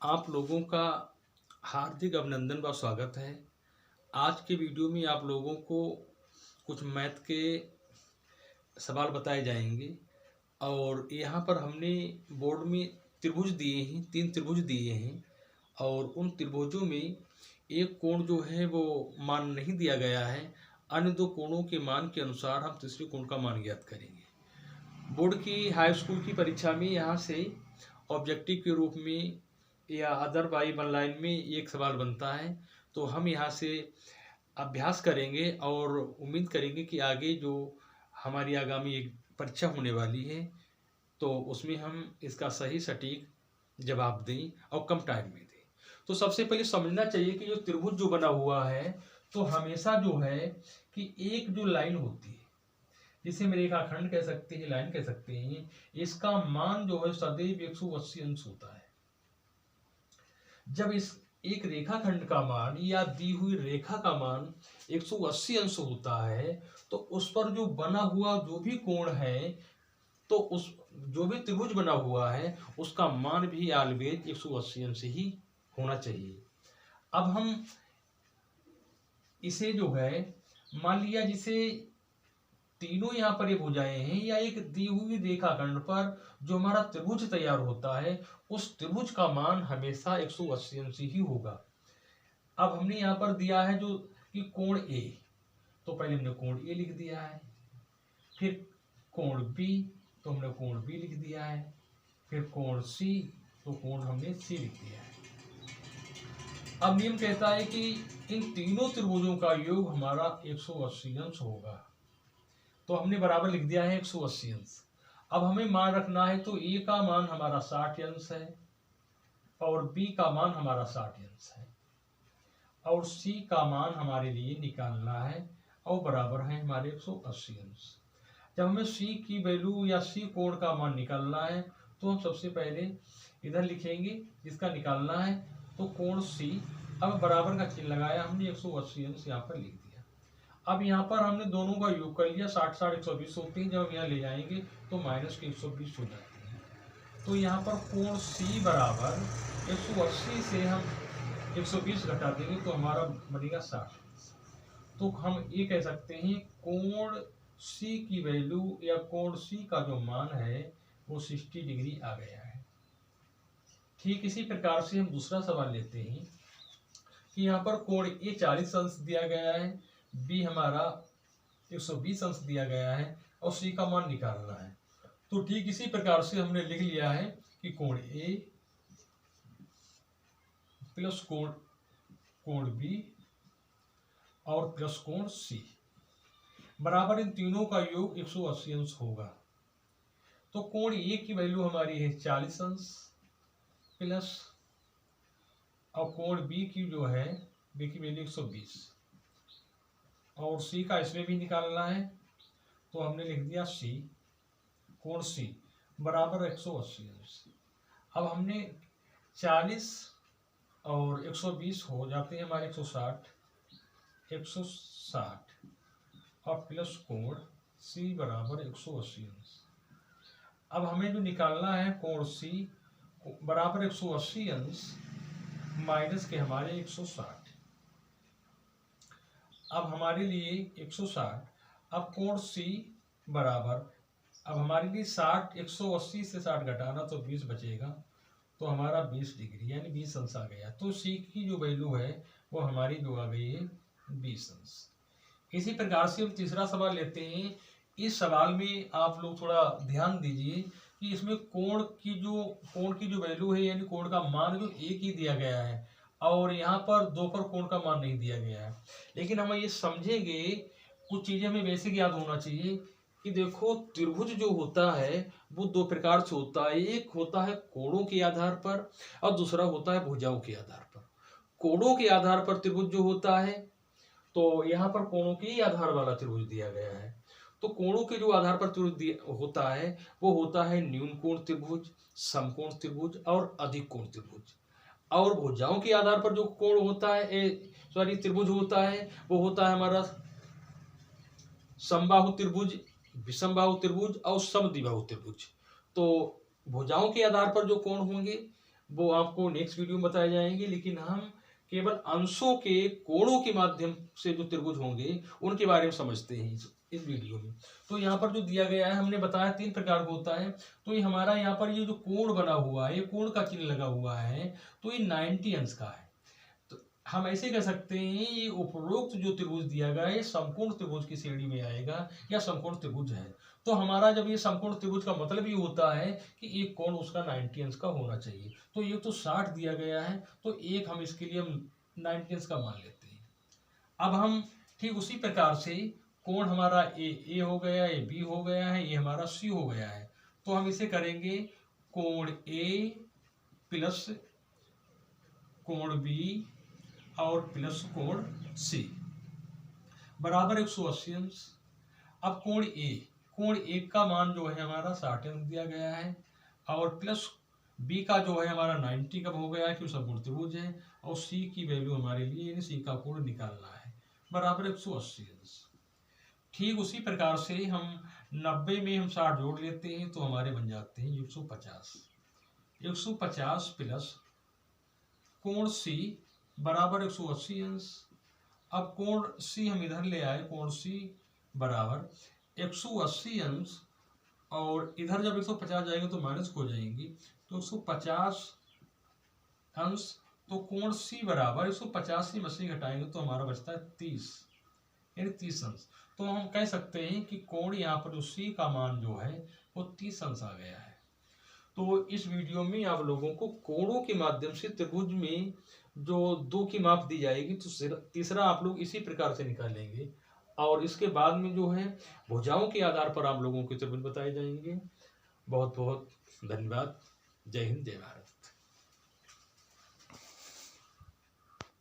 आप लोगों का हार्दिक अभिनंदन व स्वागत है। आज के वीडियो में आप लोगों को कुछ मैथ के सवाल बताए जाएंगे और यहाँ पर हमने बोर्ड में त्रिभुज दिए हैं, 3 त्रिभुज दिए हैं और उन त्रिभुजों में एक कोण जो है वो मान नहीं दिया गया है। अन्य 2 कोणों के मान के अनुसार हम तीसरे कोण का मान ज्ञात करेंगे। बोर्ड की हाई स्कूल की परीक्षा में यहाँ से ऑब्जेक्टिव के रूप में या अदर बाई वन लाइन में एक सवाल बनता है, तो हम यहाँ से अभ्यास करेंगे और उम्मीद करेंगे कि आगे जो हमारी आगामी एक परीक्षा होने वाली है तो उसमें हम इसका सही सटीक जवाब दें और कम टाइम में दें। तो सबसे पहले समझना चाहिए कि जो त्रिभुज जो बना हुआ है तो हमेशा जो है कि एक जो लाइन होती है जिसे हम रेखाखंड कह सकते हैं, लाइन कह सकते हैं, इसका मान जो है सदैव 180 अंश होता है। जब इस एक रेखाखंड का मान या दी हुई रेखा का मान 180 अंश होता है तो उस पर जो बना हुआ जो भी कोण है तो उस जो भी त्रिभुज बना हुआ है उसका मान भी ऑलवेज 180 अंश ही होना चाहिए। अब हम इसे जो है मान लिया जिसे तीनों यहाँ पर ये भुजाएं हैं या एक दी हुई रेखाखंड पर जो हमारा त्रिभुज तैयार होता है उस त्रिभुज का मान हमेशा 180 अंश ही होगा। अब हमने यहाँ पर दिया है जो कि कोण ए, तो पहले हमने कोण ए लिख दिया है, फिर कोण बी तो हमने कोण बी लिख दिया है, फिर कोण सी तो कोण हमने सी लिख दिया है। अब नियम कहता है कि इन तीनों त्रिभुजों का योग हमारा 180 अंश होगा, तो हमने बराबर लिख दिया है 180 अंश। अब हमें मान रखना है तो ए का मान हमारा 60 अंश है और बी का मान हमारा 60 अंश है और सी का मान हमारे लिए निकालना है और बराबर है हमारे 180 अंश। जब हमें सी की वैल्यू या सी कोण का मान निकालना है तो हम सबसे पहले इधर लिखेंगे जिसका निकालना है, तो कोण सी, अब बराबर का चिन्ह लगाया हमने, 180 अंश यहाँ पर लिख दिया। अब यहाँ पर हमने दोनों का योग कर लिया, 60 60 120 होते हैं, जब हम यहाँ ले जाएंगे तो माइनस के 120 हो जाते हैं। तो यहाँ पर कोण सी बराबर 180 से हम 120 घटा देंगे तो हमारा बनेगा 60। तो हम ये कह सकते हैं कोण सी की वैल्यू या कोण सी का जो मान है वो 60 डिग्री आ गया है। ठीक इसी प्रकार से हम दूसरा सवाल लेते हैं कि यहाँ पर कोण ए 40 अंश दिया गया है, बी हमारा 120 अंश दिया गया है और सी का मान निकालना है। तो ठीक इसी प्रकार से हमने लिख लिया है कि कोण ए प्लस कोण बी और प्लस कोण सी बराबर इन तीनों का योग 180 अंश होगा। तो कोण ए की वैल्यू हमारी है 40 अंश प्लस और कोण बी की जो है बी की वैल्यू 120 और सी का इसमें भी निकालना है, तो हमने लिख दिया सी, कोण सी बराबर 180 अंश। अब हमने 40 और 120 हो जाते हैं हमारे 160 और प्लस कोण सी बराबर 180 अंश। अब हमें जो निकालना है कोण सी बराबर 180 अंश माइनस के हमारे 160। अब हमारे लिए 160, अब कोण सी बराबर, अब हमारे लिए 60, 180 से 60 घटाना तो 20 बचेगा, तो हमारा 20 डिग्री यानी 20 अंश आ गया। तो सी की जो वैल्यू है वो हमारी जो आ गई है 20 अंश। इसी प्रकार से हम तीसरा सवाल लेते हैं। इस सवाल में आप लोग थोड़ा ध्यान दीजिए कि इसमें कोण की जो वैल्यू है यानी कोण का मान जो एक ही दिया गया है और यहाँ पर 2 पर कोण का मान नहीं दिया गया है। लेकिन हम ये समझेंगे, कुछ चीजें हमें बेसिक याद होना चाहिए कि देखो त्रिभुज जो होता है वो 2 प्रकार से होता है। एक होता है कोणों के आधार पर और दूसरा होता है भुजाओं के आधार पर। कोणों के आधार पर त्रिभुज जो होता है तो यहाँ पर कोणों के ही आधार वाला त्रिभुज दिया गया है। तो कोणों के जो आधार पर त्रिभुज होता है वो होता है न्यून कोण त्रिभुज, समकोण त्रिभुज और अधिक कोण त्रिभुज। और भुजाओं के आधार पर जो कोण होता है त्रिभुज होता है वो होता है हमारा समबाहु त्रिभुज, विषमबाहु त्रिभुज और समद्विबाहु त्रिभुज। तो भुजाओं के आधार पर जो कोण होंगे वो आपको नेक्स्ट वीडियो में बताए जाएंगे, लेकिन हम केवल अंशों के कोणों के माध्यम से जो त्रिभुज होंगे उनके बारे में समझते हैं इस वीडियो में। तो यहाँ पर जो दिया गया है, हमने बताया 3 प्रकार का होता है। तो ये हमारा यहाँ पर ये जो कोण बना हुआ है, ये कोण का चिन्ह लगा हुआ है, तो ये 90 अंश का है। तो हम ऐसे कह सकते हैं ये उपरोक्त जो त्रिभुज दिया गया है समकोण त्रिभुज की श्रेणी में आएगा या समकोण त्रिभुज है। तो हमारा जब ये समकोण त्रिभुज का मतलब ये होता है कि एक कोण उसका 90 अंश का होना चाहिए। तो ये तो 60 दिया गया है, तो एक हम इसके लिए हम 90 अंश का मान लेते हैं। अब हम ठीक उसी प्रकार से कोण हमारा ए हो गया, ये बी हो गया है, ये हमारा सी हो गया है। तो हम इसे करेंगे कोण ए प्लस कोण बी और प्लस कोण सी बराबर 180 अंश। अब कोण ए का मान जो है हमारा 60 अंश दिया गया है, और प्लस बी का जो है हमारा 90 कब हो गया है क्योंकि समकोण त्रिभुज है, और सी की वैल्यू हमारे लिए यानी सी का कोण निकालना है बराबर 180 अंश। ठीक उसी प्रकार से हम 90 में हम 60 जोड़ लेते हैं तो हमारे बन जाते हैं 150। 150 प्लस कोण सी बराबर 180 अंश। अब कोण सी हम इधर ले आए, कोण सी बराबर 180 अंश, और इधर जब 150 जाएंगे तो माइनस हो जाएंगी, तो 150 अंश। तो कोण सी बराबर 150 से 80 घटाएंगे तो हमारा बचता है 30, यानी 30 अंश। तो हम कह सकते हैं कि कोण यहाँ पर जो सी का मान जो है वो 30 अंश आ गया है। तो इस वीडियो में आप लोगों को कोणों के माध्यम से त्रिभुज में जो 2 की माप दी जाएगी, तो तीसरा आप लोग इसी प्रकार से निकालेंगे, और इसके बाद में जो है भुजाओं के आधार पर आप लोगों के त्रिभुज बताए जाएंगे। बहुत बहुत धन्यवाद। जय हिंद, जय भारत।